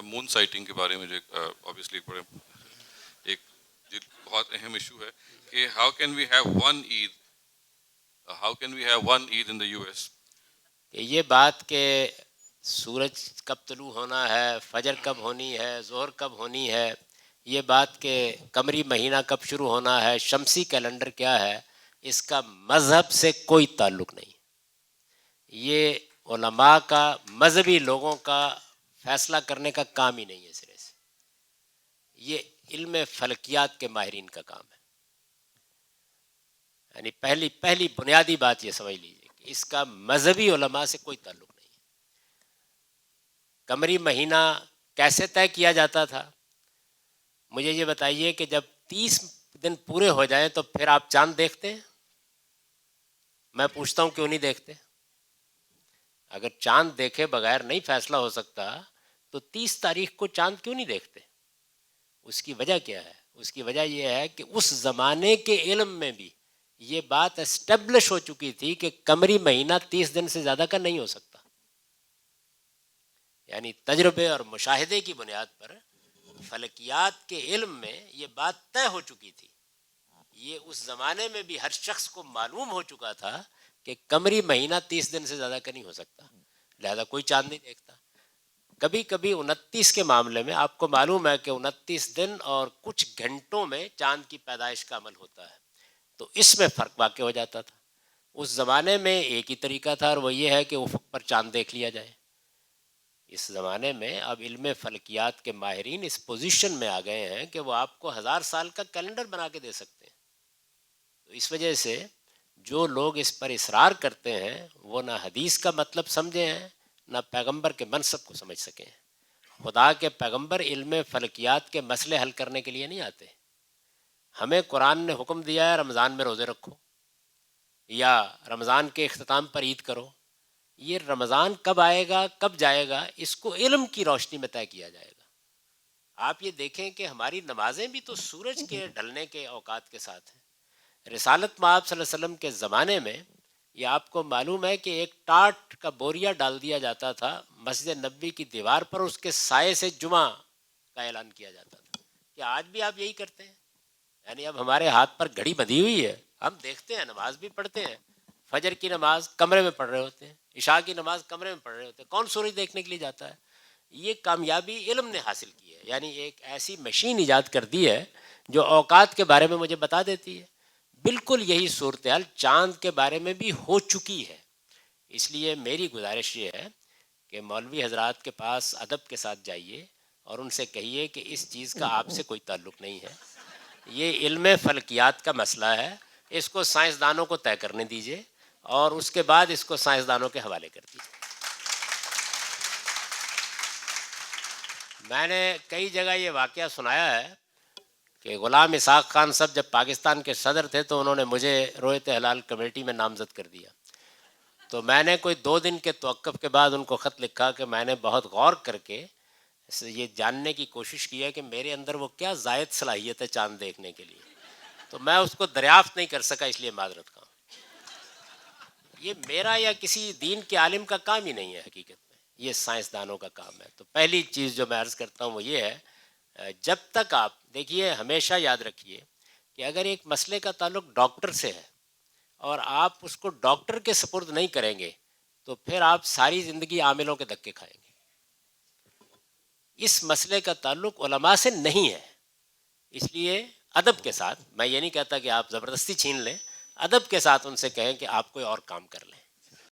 مون sighting کے بارے میں جو obviously ایک بہت اہم ایشو ہے کہ how can we have one Eid in the US. یہ بات کہ سورج کب طلوع ہونا ہے، فجر کب ہونی ہے، ظہر کب ہونی ہے، یہ بات کہ قمری مہینہ کب شروع ہونا ہے، شمسی کیلنڈر کیا ہے، اس کا مذہب سے کوئی تعلق نہیں. یہ علماء کا، مذہبی لوگوں کا فیصلہ کرنے کا کام ہی نہیں ہے سرے سے. یہ علم فلکیات کے ماہرین کا کام ہے. یعنی پہلی بنیادی بات یہ سمجھ لیجیے کہ اس کا مذہبی علماء سے کوئی تعلق نہیں ہے. قمری مہینہ کیسے طے کیا جاتا تھا؟ مجھے یہ بتائیے کہ جب 30 دن پورے ہو جائیں تو پھر آپ چاند دیکھتے ہیں؟ میں پوچھتا ہوں کیوں نہیں دیکھتے؟ اگر چاند دیکھے بغیر نہیں فیصلہ ہو سکتا تو 30 تاریخ کو چاند کیوں نہیں دیکھتے؟ اس کی وجہ کیا ہے؟ اس کی وجہ یہ ہے کہ اس زمانے کے علم میں بھی یہ بات اسٹیبلش ہو چکی تھی کہ قمری مہینہ 30 دن سے زیادہ کا نہیں ہو سکتا. یعنی تجربے اور مشاہدے کی بنیاد پر فلکیات کے علم میں یہ بات طے ہو چکی تھی. یہ اس زمانے میں بھی ہر شخص کو معلوم ہو چکا تھا کہ قمری مہینہ 30 دن سے زیادہ کا نہیں ہو سکتا، لہذا کوئی چاند نہیں دیکھتا. کبھی کبھی 29 کے معاملے میں آپ کو معلوم ہے کہ 29 دن اور کچھ گھنٹوں میں چاند کی پیدائش کا عمل ہوتا ہے، تو اس میں فرق واقع ہو جاتا تھا. اس زمانے میں ایک ہی طریقہ تھا اور وہ یہ ہے کہ افق پر چاند دیکھ لیا جائے. اس زمانے میں اب علم فلکیات کے ماہرین اس پوزیشن میں آ گئے ہیں کہ وہ آپ کو 1000 سال کا کیلنڈر بنا کے دے سکتے ہیں. تو اس وجہ سے جو لوگ اس پر اصرار کرتے ہیں وہ نہ حدیث کا مطلب سمجھے ہیں نہ پیغمبر کے منصب کو سمجھ سکے ہیں. خدا کے پیغمبر علم فلکیات کے مسئلے حل کرنے کے لیے نہیں آتے. ہمیں قرآن نے حکم دیا ہے رمضان میں روزے رکھو یا رمضان کے اختتام پر عید کرو. یہ رمضان کب آئے گا کب جائے گا اس کو علم کی روشنی میں طے کیا جائے گا. آپ یہ دیکھیں کہ ہماری نمازیں بھی تو سورج کے ڈھلنے کے اوقات کے ساتھ ہیں. رسالت مآب صلی اللہ علیہ وسلم کے زمانے میں یہ آپ کو معلوم ہے کہ ایک ٹاٹ کا بوریا ڈال دیا جاتا تھا مسجد نبوی کی دیوار پر، اس کے سائے سے جمعہ کا اعلان کیا جاتا تھا. کہ آج بھی آپ یہی کرتے ہیں؟ یعنی اب ہمارے ہاتھ پر گھڑی بندھی ہوئی ہے، ہم دیکھتے ہیں، نماز بھی پڑھتے ہیں، فجر کی نماز کمرے میں پڑھ رہے ہوتے ہیں، عشاء کی نماز کمرے میں پڑھ رہے ہوتے ہیں. کون سورج دیکھنے کے لیے جاتا ہے؟ یہ کامیابی علم نے حاصل کی ہے. یعنی ایک ایسی مشین ایجاد کر دی ہے جو اوقات کے بارے میں مجھے بتا دیتی ہے. بالکل یہی صورتحال چاند کے بارے میں بھی ہو چکی ہے. اس لیے میری گزارش یہ ہے کہ مولوی حضرات کے پاس ادب کے ساتھ جائیے اور ان سے کہیے کہ اس چیز کا آپ سے کوئی تعلق نہیں ہے. یہ علم فلکیات کا مسئلہ ہے، اس کو سائنسدانوں کو طے کرنے دیجیے اور اس کے بعد اس کو سائنسدانوں کے حوالے کر دیجیے. میں نے کئی جگہ یہ واقعہ سنایا ہے کہ غلام اسحاق خان صاحب جب پاکستان کے صدر تھے تو انہوں نے مجھے رویت ہلال کمیٹی میں نامزد کر دیا. تو میں نے کوئی 2 دن کے توقف کے بعد ان کو خط لکھا کہ میں نے بہت غور کر کے یہ جاننے کی کوشش کی ہے کہ میرے اندر وہ کیا زائد صلاحیت ہے چاند دیکھنے کے لیے. تو میں اس کو دریافت نہیں کر سکا، اس لیے معذرت کا. یہ میرا یا کسی دین کے عالم کا کام ہی نہیں ہے، حقیقت میں یہ سائنسدانوں کا کام ہے. تو پہلی چیز جو میں عرض کرتا ہوں وہ یہ ہے، جب تک آپ دیکھیے ہمیشہ یاد رکھیے کہ اگر ایک مسئلے کا تعلق ڈاکٹر سے ہے اور آپ اس کو ڈاکٹر کے سپرد نہیں کریں گے تو پھر آپ ساری زندگی عاملوں کے دھکے کھائیں گے. اس مسئلے کا تعلق علماء سے نہیں ہے. اس لیے ادب کے ساتھ، میں یہ نہیں کہتا کہ آپ زبردستی چھین لیں، ادب کے ساتھ ان سے کہیں کہ آپ کوئی اور کام کر لیں.